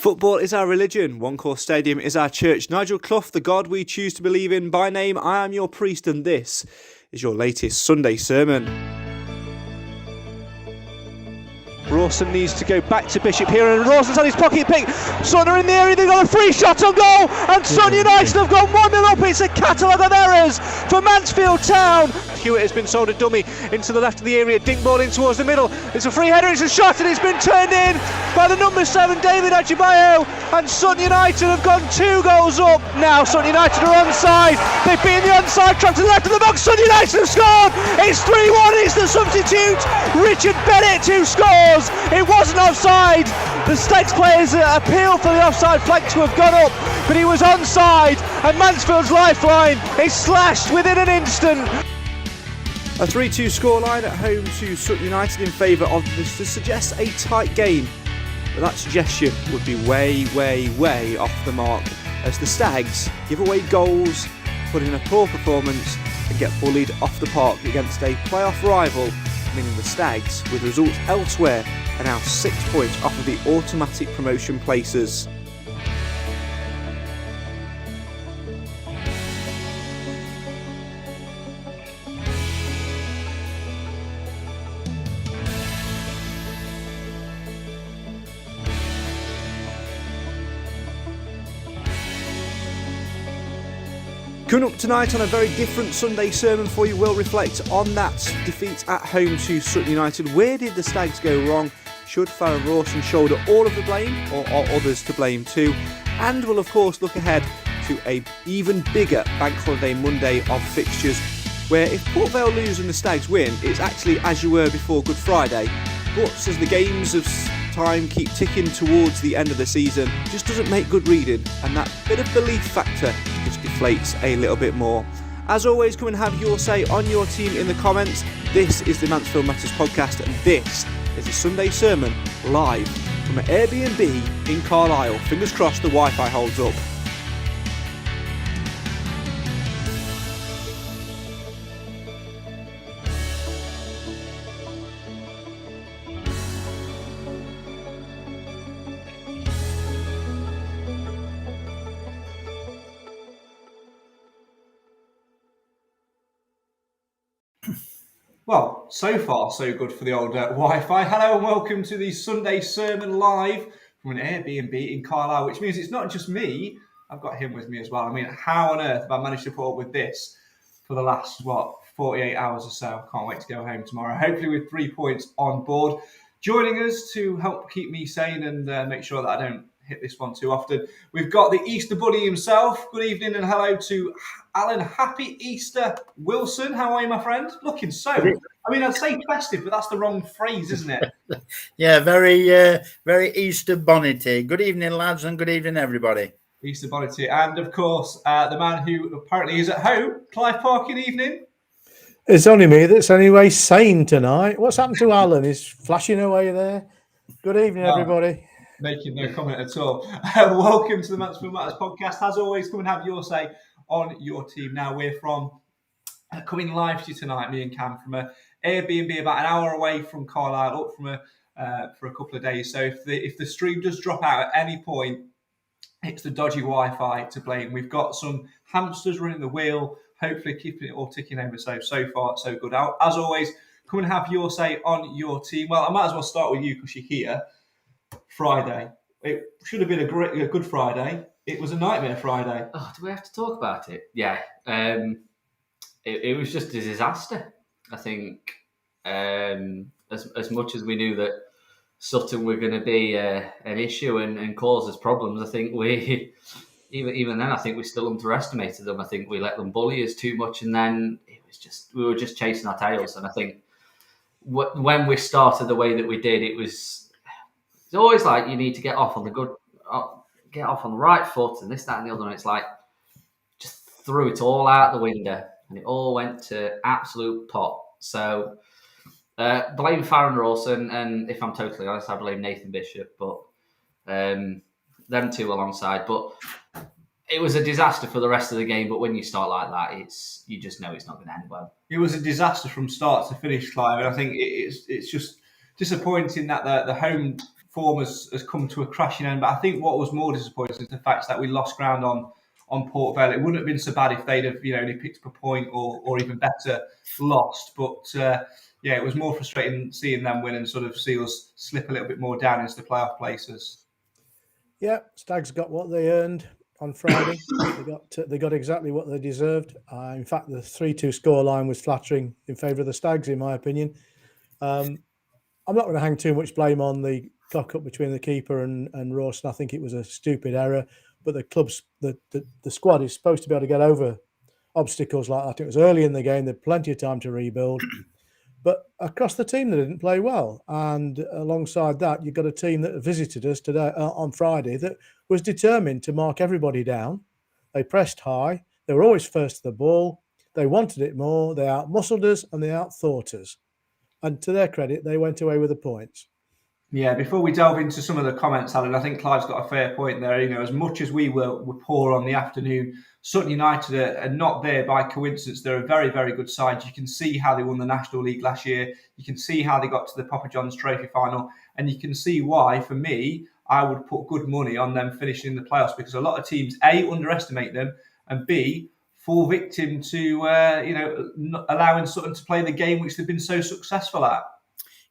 Football is our religion. One Course Stadium is our church. Nigel Clough, the God we choose to believe in. By name, I am your priest, and this is your latest Sunday sermon. Rawson needs to go back to Bishop here, and Rawson's had his pocket pick. Sutton are in the area, they've got a free shot on goal, and Sutton United have gone 1-0 up. It's a catalogue of errors for Mansfield Town. Hewitt has been sold a dummy into the left of the area, dink ball in towards the middle. It's a free header, it's a shot, and it's been turned in by the number 7, David Ajibayo, and Sutton United have gone 2 goals up. Now Sutton United are onside, they've been the onside track to the left of the box. Sutton United have scored, it's 3-1, it's the substitute, Richard Bennett, who scores. It wasn't offside. The Stags players appealed for the offside flag to have gone up, but he was onside, and Mansfield's lifeline is slashed within an instant. A 3-2 scoreline at home to Sutton United in favour of this to suggest a tight game, but that suggestion would be way off the mark as the Stags give away goals, put in a poor performance and get bullied off the park against a playoff rival, meaning the Stags, with results elsewhere, are now 6 points off of the automatic promotion places. Coming up tonight on a very different Sunday sermon for you, we'll reflect on that defeat at home to Sutton United. Where did the Stags go wrong? Should Farrell Rawson shoulder all of the blame, or are others to blame too? And we'll of course look ahead to a even bigger Bank Holiday Monday of fixtures, where if Port Vale lose and the Stags win, it's actually as you were before Good Friday. But as the games of time keep ticking towards the end of the season, it just doesn't make good reading, and that bit of belief factor just deflates a little bit more. As always, come and have your say on your team in the comments. This is the Mansfield Matters podcast, and this is a Sunday sermon live from an Airbnb in Carlisle. Fingers crossed the Wi-Fi holds up. Well, so far so good for the old Wi-Fi. Hello and welcome to the Sunday sermon live from an Airbnb in Carlisle, which means it's not just me, I've got him with me as well. I mean, how on earth have I managed to put up with this for the last, 48 hours or so? Can't wait to go home tomorrow, hopefully with 3 points on board. Joining us to help keep me sane and make sure that I don't hit this one too often, we've got the Easter Bunny himself. Good evening and hello to Alan. Happy Easter, Wilson. How are you, my friend? Looking so, I mean, I'd say festive, but that's the wrong phrase, isn't it? Yeah, very Easter bonnety. Good evening, lads, and good evening, everybody. Easter bonnety. And of course, the man who apparently is at home, Clive Park, good evening. It's only me that's anyway sane tonight. What's happened to Alan? He's flashing away there. Good evening, everybody. Making no comment at all. Welcome to the Mansfield Matters podcast. As always, come and have your say on your team. Now, we're coming live to you tonight, me and Cam, from an Airbnb about an hour away from Carlisle, up from for a couple of days. So if the stream does drop out at any point, it's the dodgy Wi-Fi to blame. We've got some hamsters running the wheel, hopefully keeping it all ticking over. So far, so good. As always, come and have your say on your team. Well, I might as well start with you because you're here. Friday. It should have been a good Friday. It was a nightmare Friday. Oh, do we have to talk about it? Yeah. It was just a disaster. I think as much as we knew that Sutton were going to be an issue and cause us problems, I think we even then I think we still underestimated them. I think we let them bully us too much, and then we were just chasing our tails. And I think when we started the way that we did, it's always like you need to get off on the right foot and this, that, and the other. And it's like just threw it all out the window, and it all went to absolute pot. So blame Farrell Rawson, and if I'm totally honest, I blame Nathan Bishop, but them two alongside. But it was a disaster for the rest of the game. But when you start like that, you just know it's not going to end well. It was a disaster from start to finish, Clive, and I think it's just disappointing that the home form has come to a crashing end. But I think what was more disappointing is the fact that we lost ground on Port Vale. It wouldn't have been so bad if they'd have only picked up a point or even better lost. But it was more frustrating seeing them win and sort of see us slip a little bit more down into the playoff places. Yeah, Stags got what they earned on Friday. They got exactly what they deserved. In fact, the 3-2 scoreline was flattering in favour of the Stags, in my opinion. I'm not going to hang too much blame on the cock-up between the keeper and Rawson. I think it was a stupid error. But the squad is supposed to be able to get over obstacles like that. It was early in the game. They had plenty of time to rebuild. But across the team, they didn't play well. And alongside that, you've got a team that visited us today on Friday that was determined to mark everybody down. They pressed high. They were always first to the ball. They wanted it more. They out-muscled us and they out-thought us. And to their credit, they went away with the points. Yeah, before we delve into some of the comments, Alan, I think Clive's got a fair point there. As much as we were poor on the afternoon, Sutton United are not there by coincidence. They're a very, very good side. You can see how they won the National League last year. You can see how they got to the Papa John's Trophy final. And you can see why, for me, I would put good money on them finishing in the playoffs, because a lot of teams, A, underestimate them, and B, fall victim to allowing Sutton to play the game which they've been so successful at.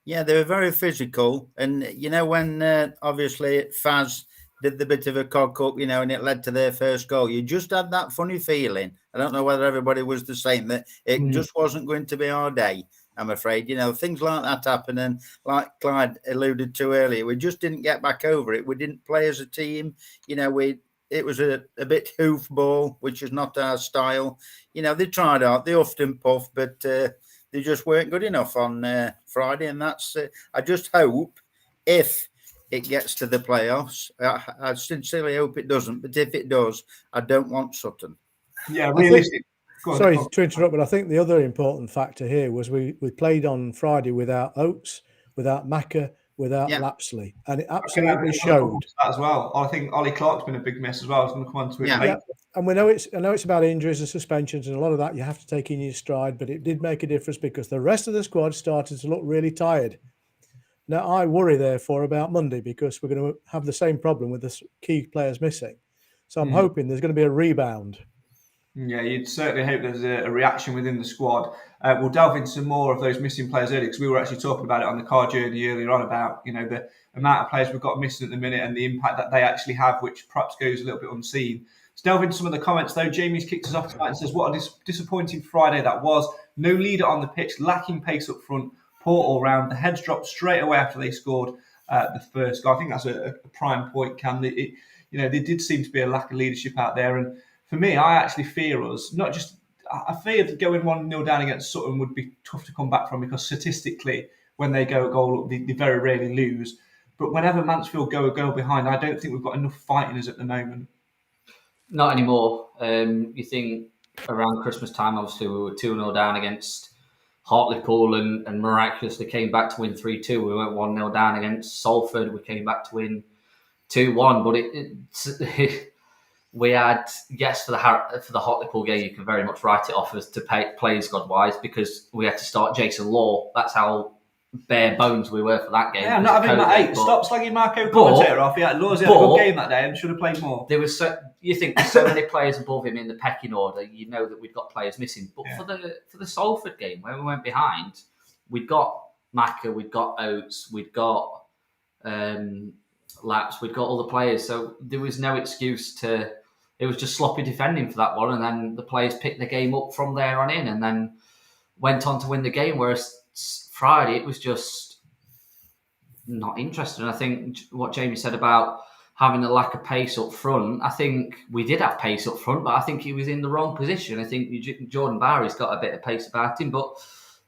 Yeah, they were very physical. And, when obviously Faz did the bit of a cock up, and it led to their first goal, you just had that funny feeling. I don't know whether everybody was the same, that it just wasn't going to be our day, I'm afraid. Things like that happen. And like Clyde alluded to earlier, we just didn't get back over it. We didn't play as a team. It was a bit hoofball, which is not our style. They tried out, they huffed and puffed, but they just weren't good enough on Friday. And that's I just hope if it gets to the playoffs, I sincerely hope it doesn't, but if it does, I don't want Sutton. Yeah, realistic. Sorry to interrupt, but I think the other important factor here was we played on Friday without Oates, without Macca, without Lapsley, and it absolutely showed. That as well. I think Ollie Clark's been a big miss as well. I was going to come on to it later. Yeah, and I know it's about injuries and suspensions, and a lot of that you have to take in your stride, but it did make a difference because the rest of the squad started to look really tired. Now, I worry, therefore, about Monday because we're going to have the same problem with the key players missing. So I'm hoping there's going to be a rebound. Yeah, you'd certainly hope there's a reaction within the squad. We'll delve into more of those missing players earlier because we were actually talking about it on the car journey earlier on about, the amount of players we've got missing at the minute and the impact that they actually have, which perhaps goes a little bit unseen. Let's delve into some of the comments, though. Jamie's kicked us off tonight and says, what a disappointing Friday that was. No leader on the pitch, lacking pace up front, poor all round. The heads dropped straight away after they scored the first goal. I think that's a prime point, Cam. There did seem to be a lack of leadership out there. And for me, I actually fear us. I feared going 1-0 down against Sutton would be tough to come back from because statistically, when they go a goal up, they very rarely lose. But whenever Mansfield go a goal behind, I don't think we've got enough fight in us at the moment. Not anymore. You think around Christmas time, obviously, we were 2-0 down against Hartlepool and miraculously came back to win 3-2. We went 1-0 down against Salford. We came back to win 2-1. But we had, yes, for the Hartlepool game, you can very much write it off as to play squad-wise because we had to start Jason Law. That's how bare bones we were for that game. Yeah, I'm not having that 8. Stop slagging Marco commentator off. Yeah, Law's had a good game that day and should have played more. You think there's so many players above him in the pecking order, you know that we've got players missing. But for the Salford game, when we went behind, we'd got Macca, we'd got Oates, we'd got Laps, we'd got all the players. So there was no excuse to... It was just sloppy defending for that one, and then the players picked the game up from there on in and then went on to win the game, whereas Friday, it was just not interesting. I think what Jamie said about having a lack of pace up front, I think we did have pace up front, but I think he was in the wrong position. I think Jordan Barry's got a bit of pace about him, but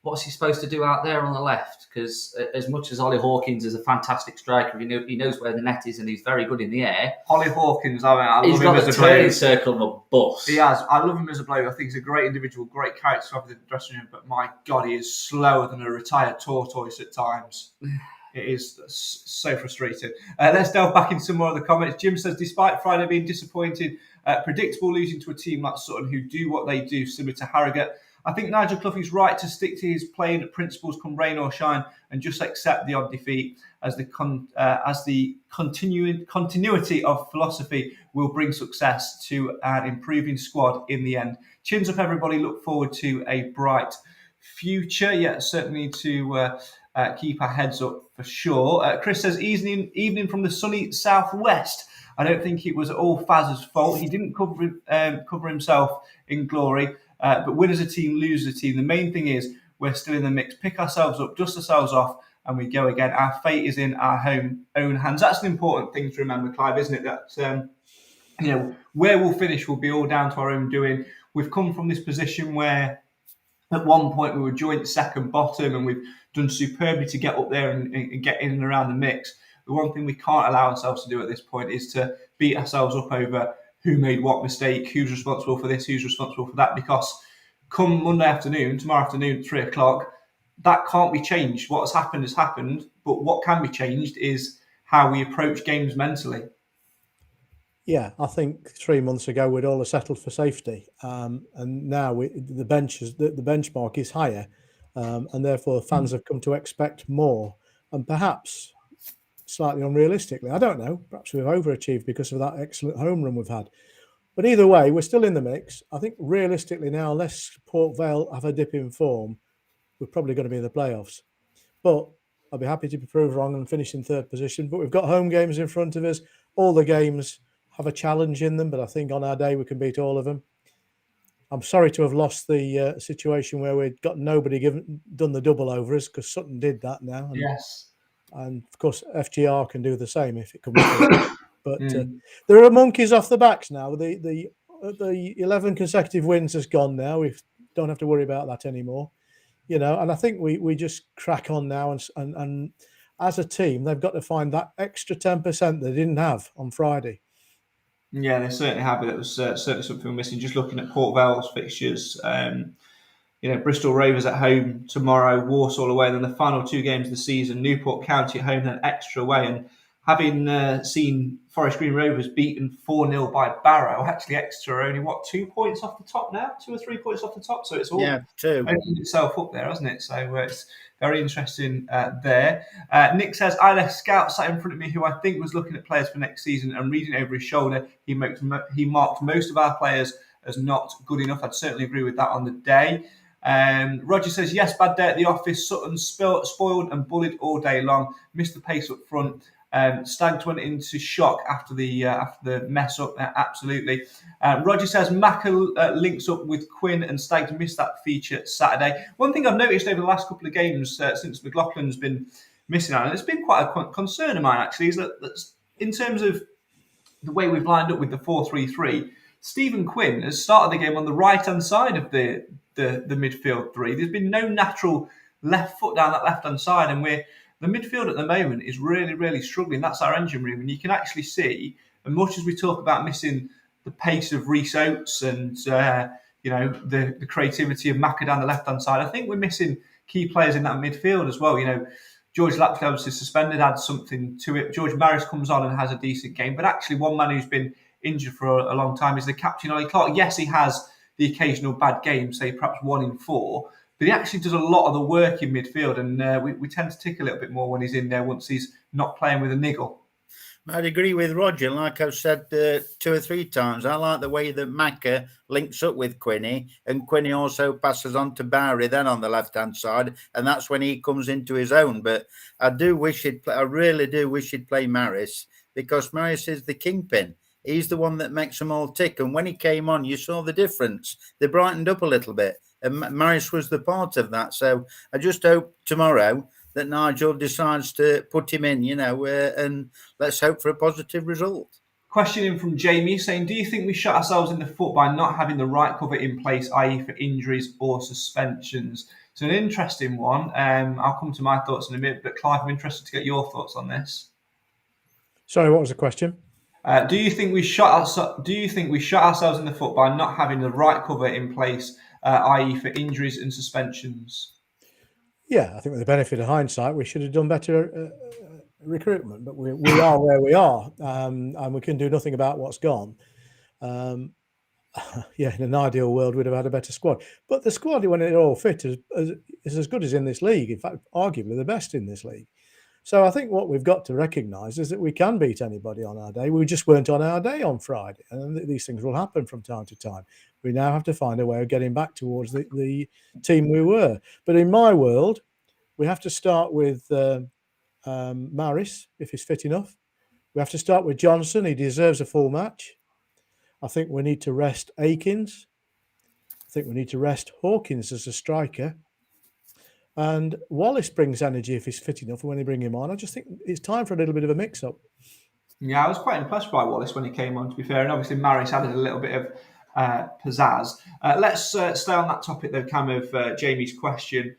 what's he supposed to do out there on the left? Because as much as Ollie Hawkins is a fantastic striker, he knows where the net is and he's very good in the air. Ollie Hawkins, I love him as a bloke. He's got a turning circle of a bus. He has. I love him as a bloke. I think he's a great individual, great character to have in the dressing room, but my God, he is slower than a retired tortoise at times. It is so frustrating. Let's delve back into some more of the comments. Jim says, despite Friday being disappointing, predictable losing to a team like Sutton who do what they do, similar to Harrogate, I think Nigel Clough is right to stick to his playing principles come rain or shine and just accept the odd defeat as the continuity of philosophy will bring success to an improving squad in the end. Chins up, everybody. Look forward to a bright future. Yeah, certainly need to keep our heads up for sure. Chris says, evening from the sunny southwest. I don't think it was all Faz's fault. He didn't cover himself in glory. But win as a team, lose as a team. The main thing is we're still in the mix. Pick ourselves up, dust ourselves off, and we go again. Our fate is in our own hands. That's an important thing to remember, Clive, isn't it? That where we'll finish will be all down to our own doing. We've come from this position where at one point we were joint second bottom, and we've done superbly to get up there and get in and around the mix. The one thing we can't allow ourselves to do at this point is to beat ourselves up over who made what mistake, who's responsible for this, who's responsible for that, because come Monday afternoon, tomorrow afternoon at 3 o'clock, that can't be changed. What has happened, but what can be changed is how we approach games mentally. Yeah, I think 3 months ago we'd all have settled for safety, and now the benchmark is higher, and therefore fans have come to expect more, and perhaps slightly unrealistically, I don't know, perhaps we've overachieved because of that excellent home run we've had. But either way, we're still in the mix. I think realistically now, unless Port Vale have a dip in form, we're probably going to be in the playoffs. But I'll be happy to be proved wrong and finish in third position. But we've got home games in front of us. All the games have a challenge in them, but I think on our day we can beat all of them. I'm sorry to have lost the situation where we'd got nobody done the double over us, because Sutton did that now. And, yes. And of course, FGR can do the same if it comes to it. But there are monkeys off the backs now. The 11 consecutive wins has gone now. We don't have to worry about that anymore. And I think we just crack on now. And as a team, they've got to find that extra 10% they didn't have on Friday. Yeah, they certainly have. It was certainly something we're missing. Just looking at Port Vale's fixtures, Bristol Rovers at home tomorrow, Walsall away, and then the final 2 games of the season, Newport County at home, then Exeter away. And having seen Forest Green Rovers beaten 4-0 by Barrow, actually Exeter are only, 2 points off the top now? 2 or 3 points off the top? So it's all opened itself up there, hasn't it? So it's very interesting there. Nick says, I left Scout sat in front of me who I think was looking at players for next season and reading over his shoulder. He marked most of our players as not good enough. I'd certainly agree with that on the day. Roger says, yes, bad day at the office. Sutton spoiled and bullied all day long. Missed the pace up front. Stags went into shock after the mess up. Absolutely. Roger says Macca links up with Quinn, and Stags missed that feature Saturday. One thing I've noticed over the last couple of games since McLaughlin's been missing out, and it's been quite a concern of mine actually, is that in terms of the way we've lined up with the 4-3-3, Stephen Quinn has started the game on the right-hand side of the midfield three. There's been no natural left foot down that left-hand side, and the midfield at the moment is really, really struggling. That's our engine room, and you can actually see, as much as we talk about missing the pace of Rhys Oates and the creativity of Macca down the left-hand side, I think we're missing key players in that midfield as well. George Lapsley obviously suspended, adds something to it. George Maris comes on and has a decent game, but actually one man who's been injured for a long time is the captain, Ollie Clark. Yes, he has the occasional bad game, say perhaps 1 in 4, but he actually does a lot of the work in midfield, and we tend to tick a little bit more when he's in there once he's not playing with a niggle. I'd agree with Roger. Like I've said 2 or 3 times, I like the way that Macca links up with Quinny, and Quinny also passes on to Barry then on the left-hand side, and that's when he comes into his own. But I really do wish he'd play Maris, because Maris is the kingpin. He's the one that makes them all tick. And when he came on, you saw the difference. They brightened up a little bit. And Maris was the part of that. So I just hope tomorrow that Nigel decides to put him in, and let's hope for a positive result. Question in from Jamie saying, do you think we shot ourselves in the foot by not having the right cover in place, i.e. for injuries or suspensions? It's an interesting one. I'll come to my thoughts in a minute, but Clive, I'm interested to get your thoughts on this. Sorry, what was the question? Do you think we shot ourselves in the foot by not having the right cover in place, i.e. for injuries and suspensions? Yeah, I think with the benefit of hindsight, we should have done better recruitment, but we are where we are, and we can do nothing about what's gone. Yeah, in an ideal world, we'd have had a better squad. But the squad, when they're all fit, is as good as in this league. In fact, arguably the best in this league. So I think what we've got to recognise is that we can beat anybody on our day. We just weren't on our day on Friday. And these things will happen from time to time. We now have to find a way of getting back towards the team we were. But in my world, we have to start with Maris, if he's fit enough. We have to start with Johnson. He deserves a full match. I think we need to rest Akins. I think we need to rest Hawkins as a striker. And Wallace brings energy if he's fit enough when they bring him on. I just think it's time for a little bit of a mix-up. Yeah, I was quite impressed by Wallace when he came on, to be fair. And obviously, Maris added a little bit of pizzazz. Let's stay on that topic, though, Cam, of Jamie's question,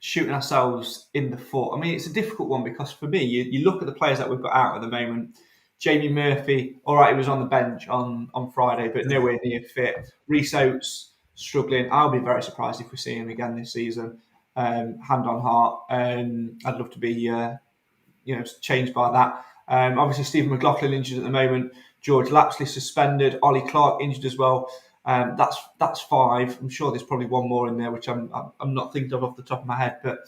shooting ourselves in the foot. I mean, it's a difficult one because for me, you look at the players that we've got out at the moment. Jamie Murphy, all right, he was on the bench on Friday, but nowhere near fit. Rhys Oates, struggling. I'll be very surprised if we see him again this season. Hand on heart. I'd love to be changed by that. Obviously, Stephen McLaughlin injured at the moment. George Lapsley suspended. Ollie Clark injured as well. That's 5. I'm sure there's probably one more in there, which I'm not thinking of off the top of my head. But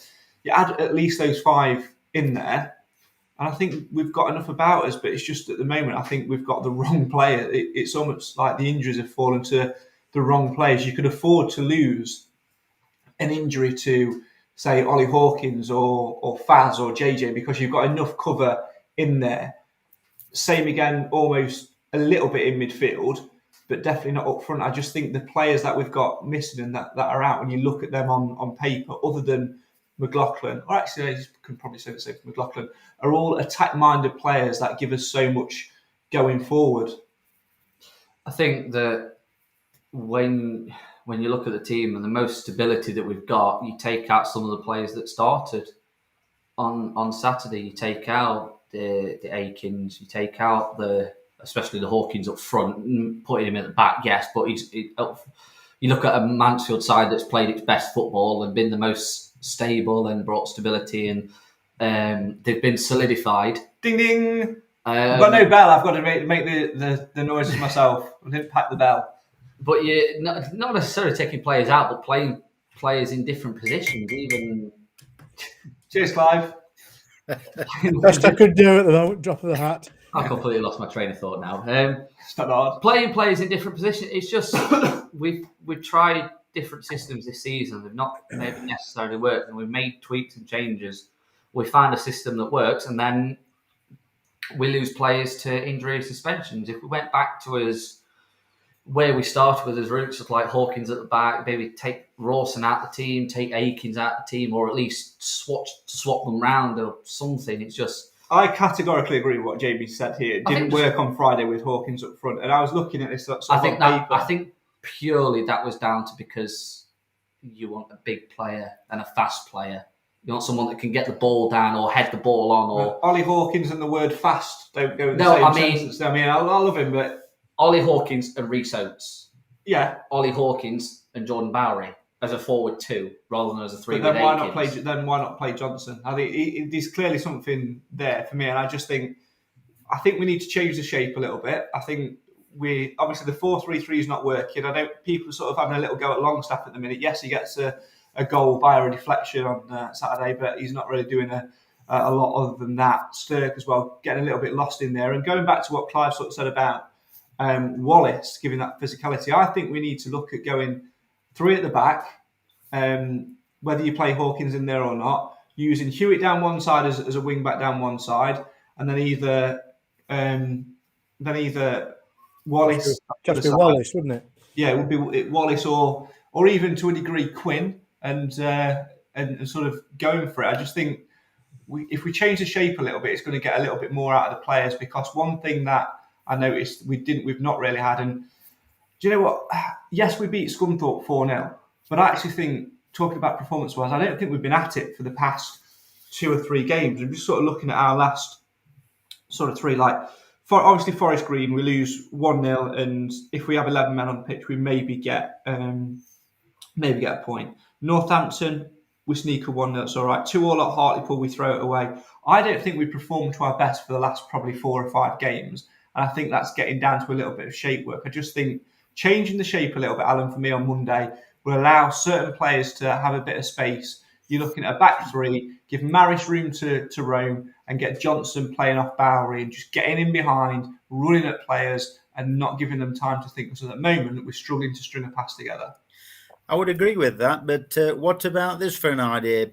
you add at least those 5 in there, and I think we've got enough about us. But it's just at the moment, I think we've got the wrong player. It's almost like the injuries have fallen to the wrong players. You could afford to lose an injury to, say, Ollie Hawkins or Faz or JJ because you've got enough cover in there. Same again, almost a little bit in midfield, but definitely not up front. I just think the players that we've got missing and that are out, when you look at them on paper, other than McLaughlin, or actually I can probably say the same for McLaughlin, are all attack-minded players that give us so much going forward. I think that when you look at the team and the most stability that we've got, you take out some of the players that started on Saturday. You take out the Akins, you take out especially the Hawkins up front, putting him at the back, yes, but you look at a Mansfield side that's played its best football and been the most stable and brought stability, and they've been solidified. Ding ding! I've got no bell. I've got to make the noises myself. I didn't pack the bell. But you're not necessarily taking players out, but playing players in different positions. Even cheers, Clive. Best I could do at the moment. Drop of the hat. I completely lost my train of thought now. Stop hard. Playing players in different positions. It's just we've tried different systems this season. They've not maybe necessarily worked, and we've made tweaks and changes. We find a system that works, and then we lose players to injury or suspensions. If we went back to where we started with his roots of like Hawkins at the back, maybe take Rawson out the team, take Akins out the team, or at least swap them round or something. It's just... I categorically agree with what Jamie said here. It didn't work on Friday with Hawkins up front. And I was looking at this sort of on paper. I think purely that was down to because you want a big player and a fast player. You want someone that can get the ball down or head the ball on. Or Ollie Hawkins and the word fast don't go in the same sentence. I mean, I love him, but... Ollie Hawkins and Rhys Oates. Yeah. Ollie Hawkins and Jordan Bowery as a forward 2 rather than as a 3 but then with why not play Johnson? I think there's clearly something there for me, and I think we need to change the shape a little bit. I think obviously the 4-3-3 is not working. People are sort of having a little go at Longstaff at the minute. Yes, he gets a goal via a deflection on Saturday, but he's not really doing a lot other than that. Sturk as well, getting a little bit lost in there. And going back to what Clive sort of said about Wallace giving that physicality, I think we need to look at going 3 at the back, whether you play Hawkins in there or not, using Hewitt down one side as a wing back down one side, and then either Wallace. Just be Wallace, wouldn't it? Yeah, it would be Wallace or even to a degree Quinn, and sort of going for it. I just think if we change the shape a little bit, it's going to get a little bit more out of the players, because one thing that I noticed we've not really had, and do you know what? Yes, we beat Scunthorpe 4-0, but I actually think, talking about performance-wise, I don't think we've been at it for the past 2 or 3 games. I'm just sort of looking at our last sort of 3, obviously Forest Green, we lose 1-0, and if we have 11 men on the pitch, we maybe get a point. Northampton, we sneak a 1-0, it's all right. 2-2 at Hartlepool, we throw it away. I don't think we performed to our best for the last probably 4 or 5 games, and I think that's getting down to a little bit of shape work. I just think changing the shape a little bit, Alan, for me on Monday will allow certain players to have a bit of space. You're looking at a back three, give Maris room to roam and get Johnson playing off Bowery and just getting in behind, running at players and not giving them time to think. Because at the moment, we're struggling to string a pass together. I would agree with that, but what about this for an idea?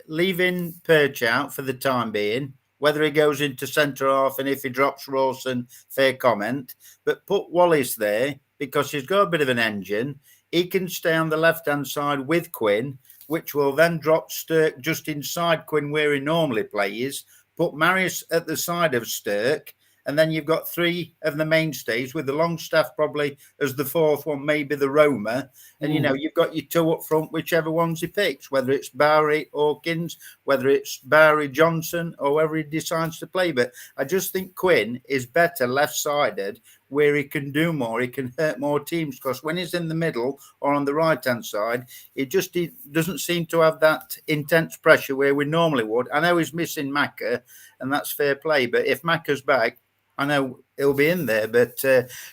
Leaving Perch out for the time being, whether he goes into centre half and if he drops Rawson, fair comment, but put Wallace there because he's got a bit of an engine. He can stay on the left-hand side with Quinn, which will then drop Stirk just inside Quinn where he normally plays, put Marius at the side of Stirk, and then you've got three of the mainstays with the Longstaff probably as the fourth one, maybe the Roma. And, you've got your two up front, whichever ones he picks, whether it's Bowery, Hawkins, whether it's Bowery, Johnson, or whoever he decides to play. But I just think Quinn is better left-sided where he can do more, he can hurt more teams. Because when he's in the middle or on the right-hand side, he doesn't seem to have that intense pressure where we normally would. I know he's missing Macca, and that's fair play. But if Macca's back, I know he'll be in there, but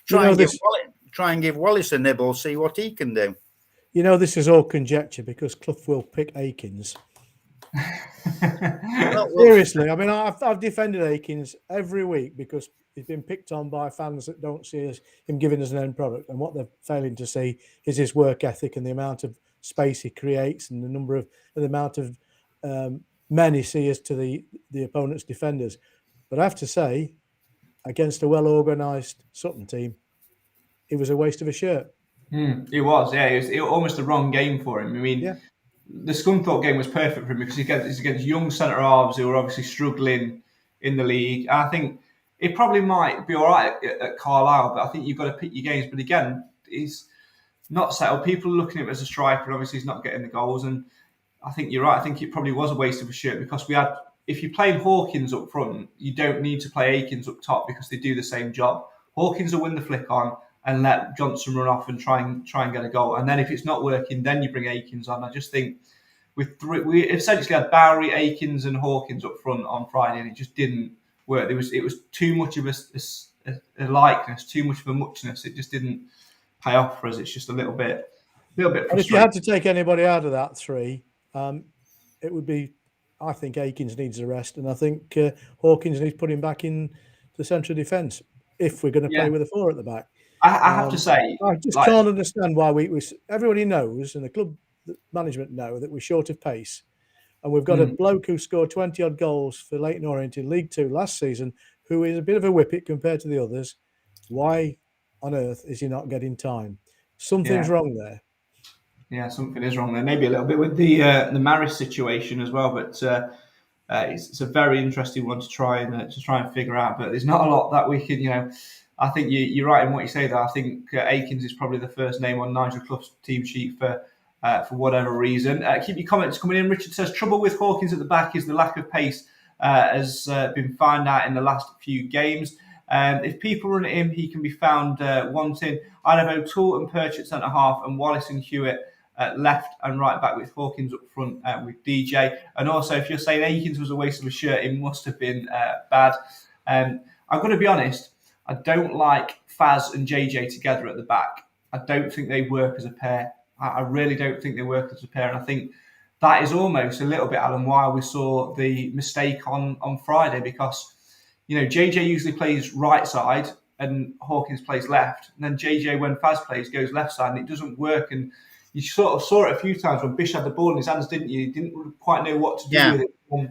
try and give Wallace a nibble, see what he can do. This is all conjecture because Clough will pick Akins. Seriously, I mean, I've defended Akins every week because he's been picked on by fans that don't see him giving us an end product, and what they're failing to see is his work ethic and the amount of space he creates and the amount of men he sees to the opponent's defenders. But I have to say, against a well-organised Sutton team, it was a waste of a shirt. It was, yeah. It was almost the wrong game for him. I mean, the Scunthorpe game was perfect for him because he's against young centre-halves who are obviously struggling in the league. And I think it probably might be all right at Carlisle, but I think you've got to pick your games. But again, he's not settled. People are looking at him as a striker, and obviously he's not getting the goals. And I think you're right. I think it probably was a waste of a shirt because if you're playing Hawkins up front, you don't need to play Akins up top because they do the same job. Hawkins will win the flick on and let Johnson run off and try and get a goal. And then if it's not working, then you bring Akins on. I just think we essentially had Bowery, Akins and Hawkins up front on Friday, and it just didn't work. It was too much of a likeness, too much of a muchness. It just didn't pay off for us. It's just a little bit frustrating. And if you had to take anybody out of that three, it would be, I think Akins needs a rest, and I think Hawkins needs putting back in the central defence if we're going to play with a four at the back. I have to say, I just can't understand why we everybody knows, and the club management know, that we're short of pace, and we've got a bloke who scored 20-odd goals for Leyton Orient in League Two last season, who is a bit of a whippet compared to the others. Why on earth is he not getting time? Something's wrong there. Yeah, something is wrong there. Maybe a little bit with the Maris situation as well, but it's a very interesting one to try and figure out. But there's not a lot that we can, I think you're right in what you say there. I think Akins is probably the first name on Nigel Clough's team sheet for whatever reason. Keep your comments coming in. Richard says, trouble with Hawkins at the back is the lack of pace has been found out in the last few games. If people run at him, he can be found wanting. I'd have O'Toole and Perch at centre-half and Wallace and Hewitt left and right back with Hawkins up front with DJ. And also, if you're saying Akins was a waste of a shirt, it must have been bad. I'm going to be honest, I don't like Faz and JJ together at the back. I don't think they work as a pair. I really don't think they work as a pair. And I think that is almost a little bit, Alan, why we saw the mistake on Friday, because, JJ usually plays right side and Hawkins plays left. And then JJ, when Faz plays, goes left side and it doesn't work. And you sort of saw it a few times when Bish had the ball in his hands, didn't you? He didn't quite know what to do with it.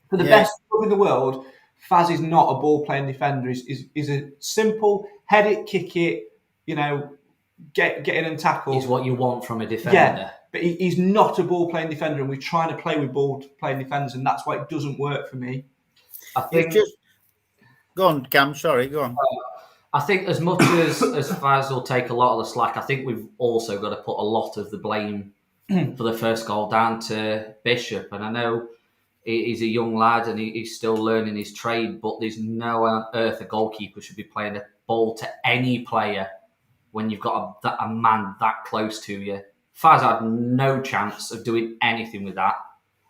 For the best club in the world, Faz is not a ball-playing defender. He's a simple, head it, kick it, get in and tackle. Is what you want from a defender. Yeah, but he's not a ball-playing defender, and we're trying to play with ball-playing defenders, and that's why it doesn't work for me. I think... Go on, Cam. Sorry, go on. I think as much as Faz will take a lot of the slack, I think we've also got to put a lot of the blame for the first goal down to Bishop. And I know he's a young lad and he's still learning his trade, but there's no on earth a goalkeeper should be playing a ball to any player when you've got a man that close to you. Faz had no chance of doing anything with that.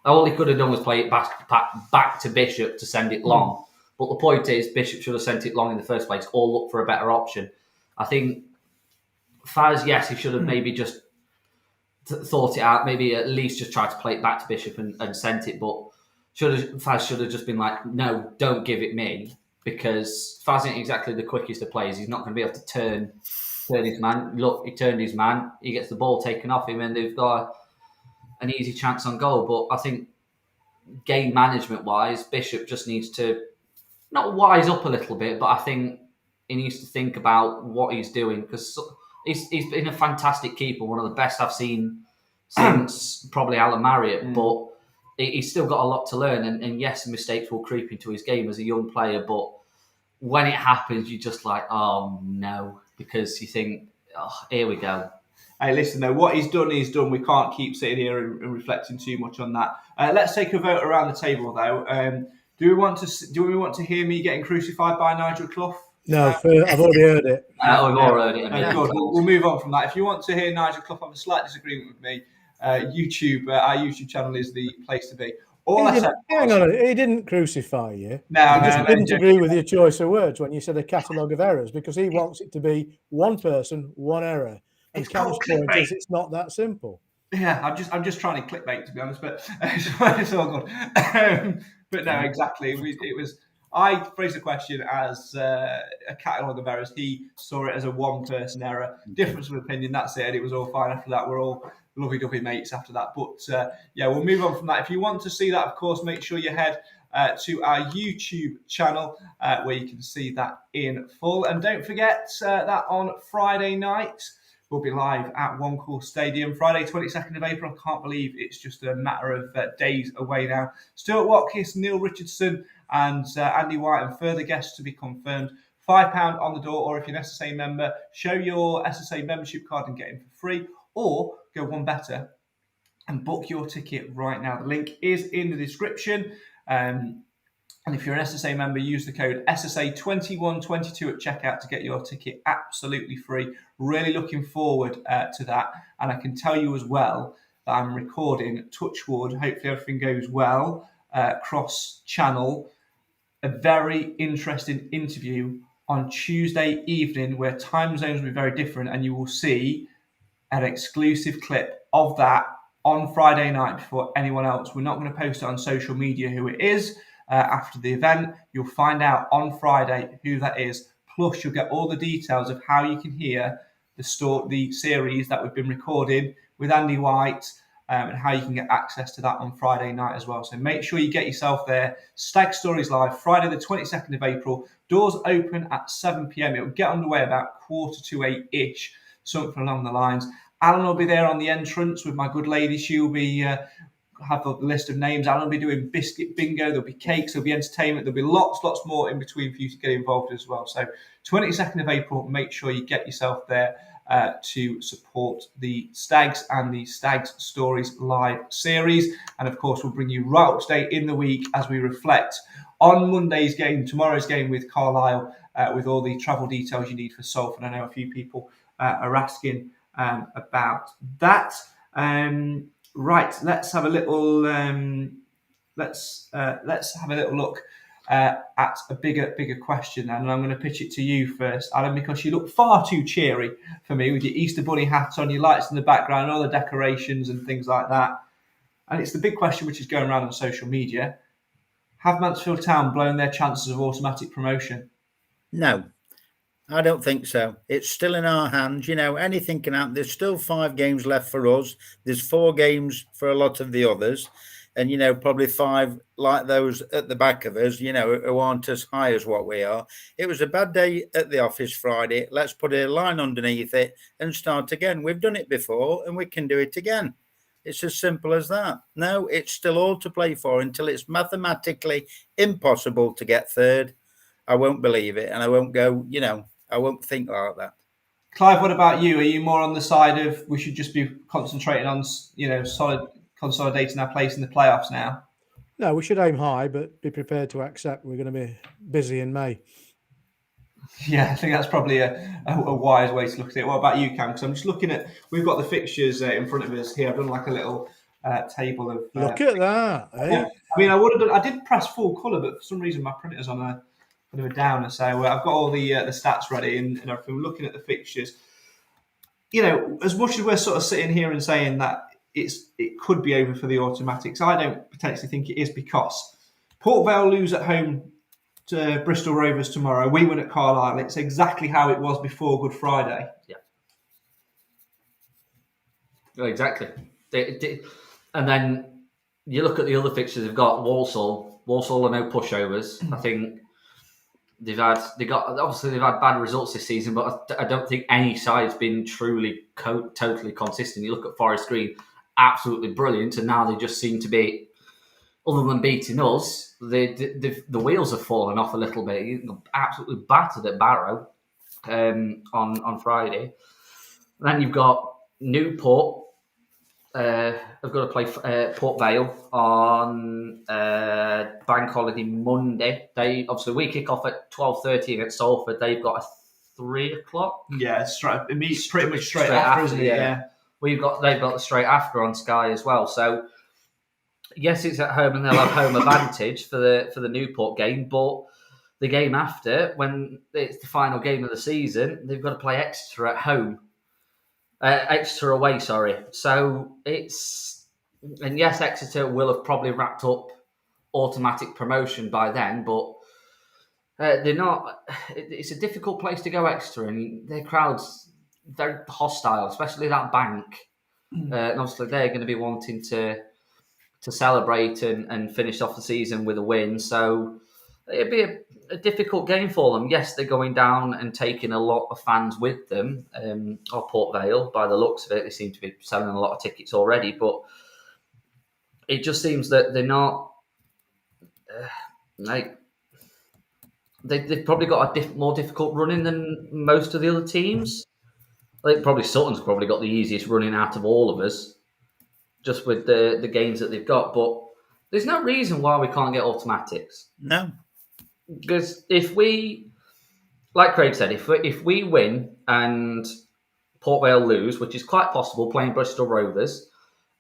All he could have done was play it back to Bishop to send it long. But the point is, Bishop should have sent it long in the first place or look for a better option. I think Faz, yes, he should have maybe just thought it out, maybe at least just tried to play it back to Bishop and sent it, but Faz should have just been like, no, don't give it me, because Faz ain't exactly the quickest of players. He's not going to be able to turn his man. Look, he turned his man, he gets the ball taken off him, and they've got an easy chance on goal. But I think game management wise, Bishop just needs to not wise up a little bit, but I think he needs to think about what he's doing, because he's been a fantastic keeper, one of the best I've seen since probably Alan Marriott, but he's still got a lot to learn. And yes, mistakes will creep into his game as a young player, but when it happens, you're just like, oh no, because you think, oh, here we go. Hey, listen though, what he's done, he's done. We can't keep sitting here and reflecting too much on that. Let's take a vote around the table though. Do we want to hear me getting crucified by Nigel Clough? No, I've already heard it. We've already heard it. Good. We'll move on from that. If you want to hear Nigel Clough have a slight disagreement with me, YouTube, our YouTube channel is the place to be. Hang on, he didn't crucify you. No, he just didn't agree with your choice of words when you said a catalogue of errors, because he wants it to be one person, one error. And Cam's point is it's not that simple. Yeah, I'm just trying to clickbait, to be honest, but it's all good. But no, exactly. I phrased the question as a catalogue of errors. He saw it as a one-person error. Difference of opinion, that's it. It was all fine after that. We're all lovey-dovey mates after that. But yeah, we'll move on from that. If you want to see that, of course, make sure you head to our YouTube channel where you can see that in full. And don't forget that on Friday night, we'll be live at One Call Stadium, Friday, 22nd of April. I can't believe it's just a matter of days away now. Stuart Watkins, Neil Richardson, and Andy White, and further guests to be confirmed. £5 on the door, or if you're an SSA member, show your SSA membership card and get in for free, or go one better and book your ticket right now. The link is in the description. And if you're an SSA member, use the code SSA2122 at checkout to get your ticket absolutely free. Really looking forward to that. And I can tell you as well that I'm recording, touch wood, hopefully everything goes well, cross-channel, a very interesting interview on Tuesday evening where time zones will be very different, and you will see an exclusive clip of that on Friday night before anyone else. We're not going to post it on social media who it is. After the event, you'll find out on Friday who that is. Plus, you'll get all the details of how you can hear the series that we've been recording with Andy White, and how you can get access to that on Friday night as well. So make sure you get yourself there. Stag Stories Live, Friday the 22nd of April. Doors open at 7 p.m. It will get underway about 7:45-ish, something along the lines. Alan will be there on the entrance with my good lady. She'll be have a list of names. Alan will be doing biscuit bingo. There'll be cakes. There'll be entertainment. There'll be lots more in between for you to get involved as well. So 22nd of April, make sure you get yourself there to support the Stags and the Stags Stories Live series. And of course, we'll bring you right up to date in the week as we reflect on Monday's game, tomorrow's game with Carlisle, with all the travel details you need for Salford. I know a few people are asking about that. Right, let's have a little let's have a little look at a bigger question, and I'm going to pitch it to you first, Alan, because you look far too cheery for me with your Easter Bunny hats on, your lights in the background, all the decorations and things like that. And it's the big question which is going around on social media: have Mansfield Town blown their chances of automatic promotion? No, I don't think so. It's still in our hands. You know, anything can happen. There's still 5 games left for us. There's 4 games for a lot of the others. And, you know, probably 5 like those at the back of us, you know, who aren't as high as what we are. It was a bad day at the office Friday. Let's put a line underneath it and start again. We've done it before and we can do it again. It's as simple as that. No, it's still all to play for until it's mathematically impossible to get third. I won't believe it, and I won't go, you know, I won't think like that. Clive, what about you? Are you more on the side of we should just be concentrating on, you know, consolidating our place in the playoffs now? No, we should aim high, but be prepared to accept we're going to be busy in May. Yeah, I think that's probably a wise way to look at it. What about you, Cam? Because I'm just looking at, we've got the fixtures in front of us here. I've done like a little table of. Look at that. Eh? Yeah. I mean, I did press full colour, but for some reason my printer's on a bit of a downer. So I've got all the stats ready and everything. We're looking at the fixtures. as much as we're sort of sitting here and saying that it could be over for the automatics, I don't potentially think it is, because Port Vale lose at home to Bristol Rovers tomorrow. We win at Carlisle. It's exactly how it was before Good Friday. Yeah. Exactly. And then you look at the other fixtures. They've got Walsall. Walsall are no pushovers. I think they've had bad results this season, but I don't think any side's been truly totally consistent. You look at Forest Green, absolutely brilliant, and now they just seem to be, other than beating us, the wheels have fallen off a little bit. Absolutely battered at Barrow on Friday. And then you've got Newport. I've got to play Port Vale on Bank Holiday Monday. We kick off at 12:30 against Salford. They've got a 3 o'clock. Yeah, pretty much straight after, isn't it? Yeah. They've got the straight after on Sky as well. So yes, it's at home and they'll have home advantage for the Newport game, but the game after, when it's the final game of the season, they've got to play Exeter at home. Exeter away, sorry. So yes, Exeter will have probably wrapped up automatic promotion by then, but they're not. It's a difficult place to go, Exeter, and their crowd's very hostile, especially that Bank. And obviously, they're going to be wanting to celebrate and finish off the season with a win. So it'd be a difficult game for them. Yes, they're going down and taking a lot of fans with them, or Port Vale, by the looks of it. They seem to be selling a lot of tickets already, but it just seems that they're not... they've probably got a more difficult running than most of the other teams. I think probably Sutton's probably got the easiest running out of all of us, just with the games that they've got. But there's no reason why we can't get automatics. No. Because if we, like Craig said, if we win and Port Vale lose, which is quite possible, playing Bristol Rovers,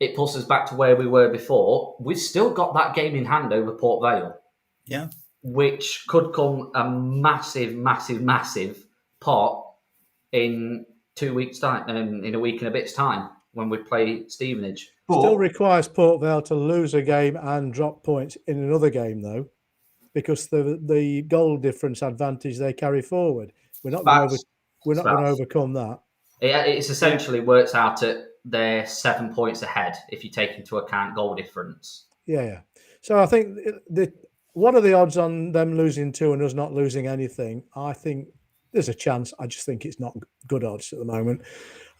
it puts us back to where we were before. We've still got that game in hand over Port Vale. Yeah. Which could come a massive, massive, massive pot in 2 weeks' time, in a week and a bit's time, when we play Stevenage. Still requires Port Vale to lose a game and drop points in another game, though, because the goal difference advantage they carry forward. We're not going to overcome that. It's essentially works out at they're 7 points ahead if you take into account goal difference. Yeah. So I think what are the odds on them losing 2 and us not losing anything? I think there's a chance. I just think it's not good odds at the moment.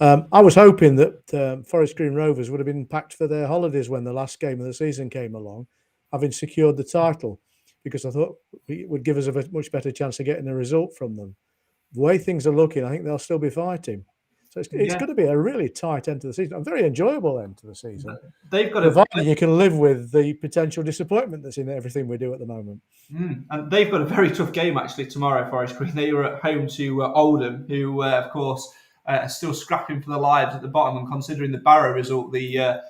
I was hoping that Forest Green Rovers would have been packed for their holidays when the last game of the season came along, having secured the title, because I thought it would give us a much better chance of getting a result from them. The way things are looking, I think they'll still be fighting. So it's going to be a really tight end to the season, a very enjoyable end to the season. They've got provided you can live with the potential disappointment that's in everything we do at the moment. And they've got a very tough game actually tomorrow, Forest Green. They were at home to Oldham, who of course are still scrapping for their lives at the bottom. And considering the Barrow result, the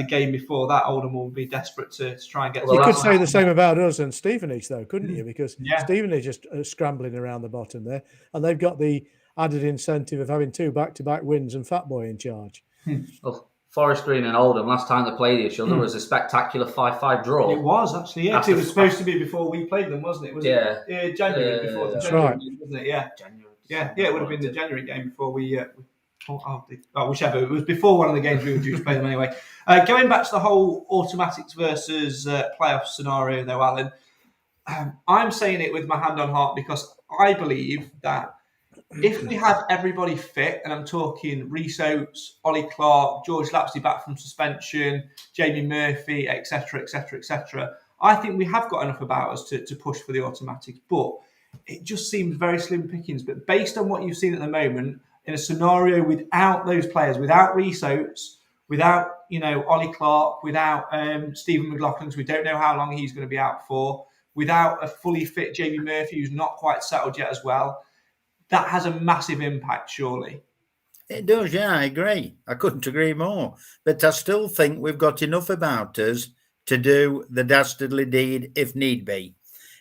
game before that, Oldham will be desperate to try and get. You could say the same about us and Stevenage, though, couldn't you? Because Stevenage is scrambling around the bottom there, and they've got the added incentive of having 2 back-to-back wins and Fat Boy in charge. Well, Forest Green and Oldham, last time they played each other was a spectacular 5-5 draw. It was actually, yeah. It was supposed to be before we played them, wasn't it? Was it January before the January game, wasn't it? Yeah. January. Yeah, it would have been the January game before we... whichever. It was before one of the games we were due to play them anyway. Going back to the whole automatics versus playoff scenario, though, Alan, I'm saying it with my hand on heart because I believe that if we have everybody fit, and I'm talking Rhys Oates, Ollie Clark, George Lapsley back from suspension, Jamie Murphy, etc., etc., etc., I think we have got enough about us to push for the automatics. But it just seems very slim pickings. But based on what you've seen at the moment, in a scenario without those players, without Rhys Oates, without Ollie Clark, without Stephen McLaughlin, we don't know how long he's going to be out for, without a fully fit Jamie Murphy who's not quite settled yet as well, that has a massive impact, surely. It does, yeah, I agree. I couldn't agree more. But I still think we've got enough about us to do the dastardly deed if need be.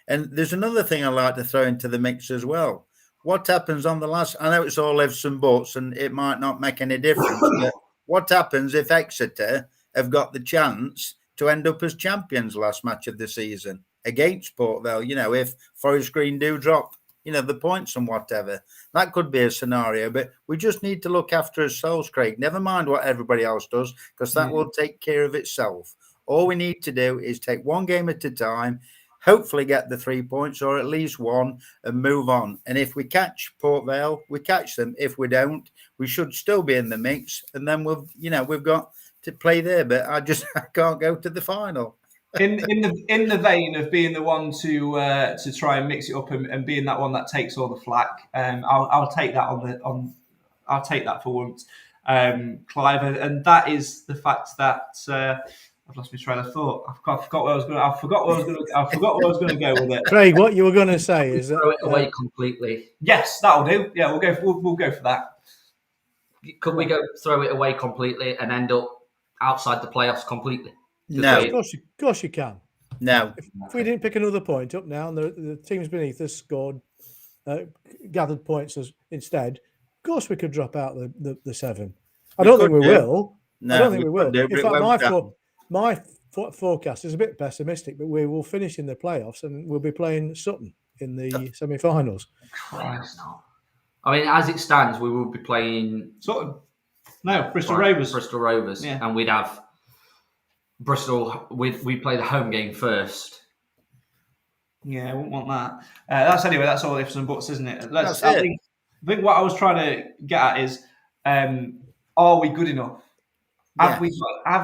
And there's another thing I like to throw into the mix as well. what happens on the last? I know it's all ifs and buts, and it might not make any difference. But what happens if Exeter have got the chance to end up as champions last match of the season against Port Vale? If Forest Green do drop, the points and whatever, that could be a scenario. But we just need to look after ourselves, Craig. Never mind what everybody else does, because that will take care of itself. All we need to do is take one game at a time, hopefully get the 3 points or at least one, and move on. And if we catch Port Vale, we catch them. If we don't, we should still be in the mix. And then we've got to play there. But I can't go to the final. In the vein of being the one to try and mix it up and being that one that takes all the flack, I'll take that I'll take that for once, Clive, and that is the fact that I've lost my train of thought. I forgot where I was going to go with it. Craig, what you were going to say is that Throw it away completely. Yes, that'll do. Yeah, we'll go for that. Could we go throw it away completely and end up outside the playoffs completely? No. Of course you can. No. If we didn't pick another point up now, and the teams beneath us scored, gathered points instead, of course we could drop out the 7. I don't think we will. No, I don't think we will. do, In fact, my forecast is a bit pessimistic, but we will finish in the playoffs and we'll be playing Sutton in the semi-finals. Christ, no. I mean, as it stands, we will be playing Sutton. No, Bristol Rovers. Bristol Rovers, Yeah. and we'd have Bristol. We play the home game first. Yeah, I wouldn't want that. That's all ifs and buts, isn't it? That's I it. think what I was trying to get at is, are we good enough? Have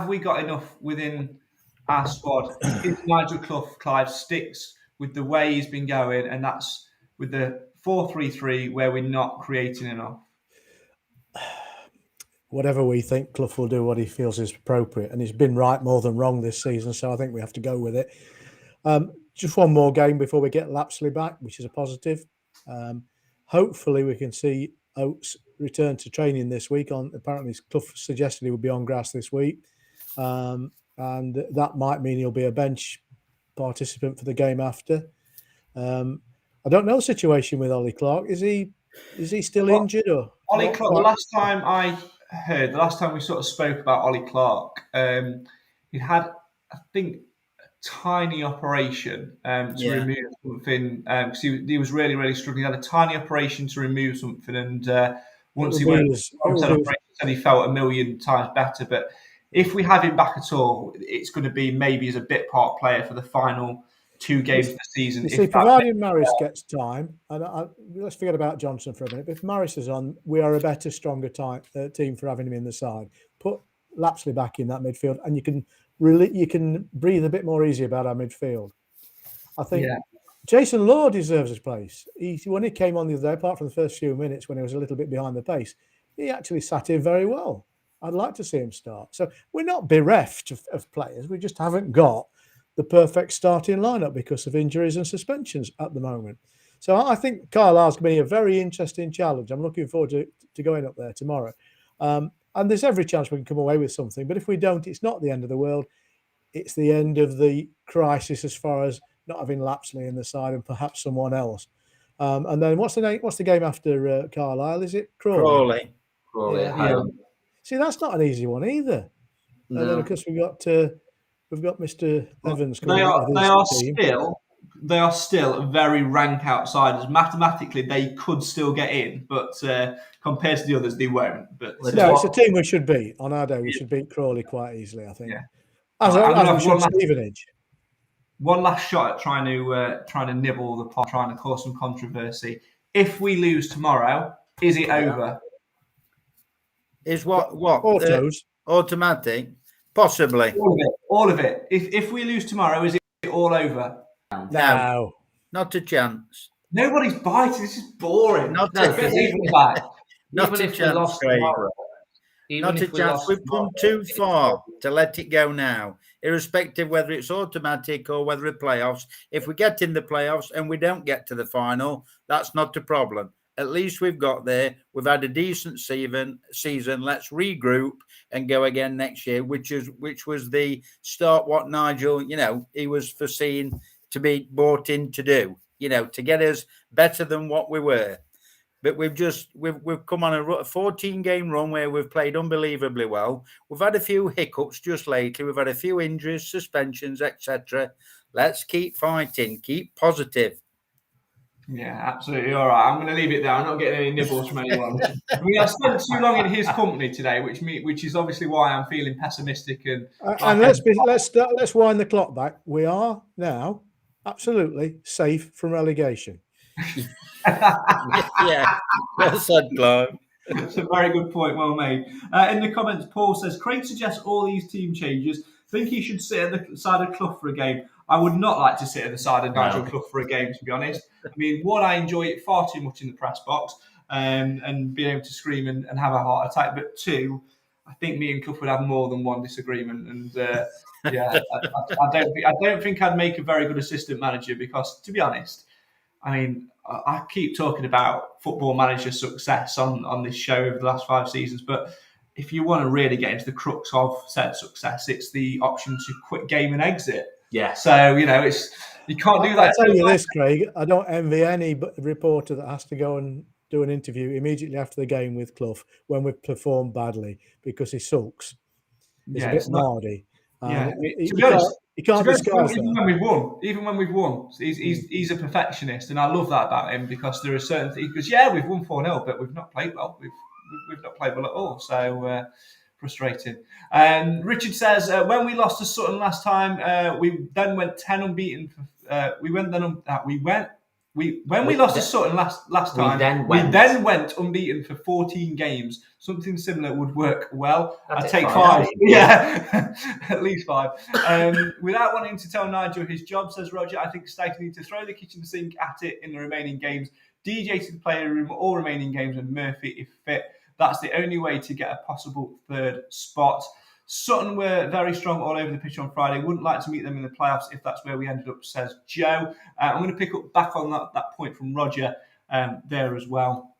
we got enough within our squad? If Nigel Clough, Clive, sticks with the way he's been going, and that's with the 4-3-3 where we're not creating enough? Whatever we think, Clough will do what he feels is appropriate, and he's been right more than wrong this season, so I think we have to go with it. Just one more game before we get Lapsley back, which is a positive. Hopefully we can see Oates return to training this week. Apparently Clough suggested he would be on grass this week, and that might mean he'll be a bench participant for the game after. I don't know the situation with Ollie Clark. Is he still injured or? Ollie Clark. The last time we sort of spoke about Ollie Clark, he had, I think, a tiny operation to remove something because he was really, really struggling. He had a tiny operation to remove something, and once he went on that operation, he felt a million times better. But if we have him back at all, it's going to be maybe as a bit part player for the final 2 games of the season. You see, providing Maris gets time, and let's forget about Johnson for a minute. But if Maris is on, we are a better, stronger team for having him in the side. Put Lapsley back in that midfield, and you can breathe a bit more easy about our midfield. I think Jason Law deserves his place. When he came on the other day, apart from the first few minutes when he was a little bit behind the pace, he actually sat in very well. I'd like to see him start. So we're not bereft of players. We just haven't got the perfect starting lineup because of injuries and suspensions at the moment. So I think Carlisle's going to be a very interesting challenge. I'm looking forward to going up there tomorrow. And there's every chance we can come away with something. But if we don't, it's not the end of the world. It's the end of the crisis as far as not having Lapsley in the side and perhaps someone else. And then what's the game after Carlisle? Is it Crawley? Crawley. Yeah. See, that's not an easy one either. No. And then of course we've got Mr. Evans coming They are still very rank outsiders. Mathematically, they could still get in, but compared to the others, they won't. But no, it's a team we should beat. On our day, we should beat Crawley quite easily, I think. Yeah. As we should Stevenage. One last shot at trying to nibble the pot, trying to cause some controversy. If we lose tomorrow, is it over? Is what Autos. Automatic? Possibly. All of it. If we lose tomorrow, is it all over? No. Not a chance. Nobody's biting. This is boring. Not No, a because Not a chance, Craig. Not a chance. We've come too far to let it go now, irrespective whether it's automatic or whether it's playoffs. If we get in the playoffs and we don't get to the final, that's not a problem. At least we've got there. We've had a decent season. Let's regroup and go again next year, which was the start. What Nigel, he was foreseen to be brought in to do, to get us better than what we were. but we've come on a 14-game run where we've played unbelievably well. We've had a few hiccups just lately. We've had a few injuries, suspensions, etc. Let's keep fighting. Keep positive. Yeah, absolutely. All right, I'm going to leave it there. I'm not getting any nibbles from anyone. I mean, I spent too long in his company today, which is obviously why I'm feeling pessimistic and. And let's wind the clock back. We are now absolutely safe from relegation. Yeah, well said, Clive. That's a very good point, well made. In the comments, Paul says, Craig suggests all these team changes. Think he should sit at the side of Clough for a game. I would not like to sit at the side of Nigel Clough for a game, to be honest. I mean, one, I enjoy it far too much in the press box and being able to scream and have a heart attack. But two, I think me and Clough would have more than one disagreement. And I don't think I'd make a very good assistant manager because, to be honest, I mean, I keep talking about football manager success on this show over the last 5 seasons, but if you want to really get into the crux of said success, it's the option to quit game and exit. Yeah. So, you can't do that. I'll tell you this, Craig, I don't envy any reporter that has to go and do an interview immediately after the game with Clough when we've performed badly because he sulks. He's a bit mardy. Yeah, to be honest, you can't disguise that. Even when we've won, he's a perfectionist, and I love that about him because there are certain things. Because we've won 4-0, but we've not played well. We've not played well at all. So frustrating. Richard says when we lost to Sutton last time, we then went 10 unbeaten. When we lost to Sutton last time, we then went unbeaten for 14 games. Something similar would work well. I'd take 5. Yeah, at least 5. Without wanting to tell Nigel his job, says Roger, I think Stags need to throw the kitchen sink at it in the remaining games. DJ to the player room all remaining games and Murphy if fit. That's the only way to get a possible 3rd spot. Sutton were very strong all over the pitch on Friday. Wouldn't like to meet them in the playoffs if that's where we ended up, says Joe. I'm going to pick up back on that point from Roger there as well.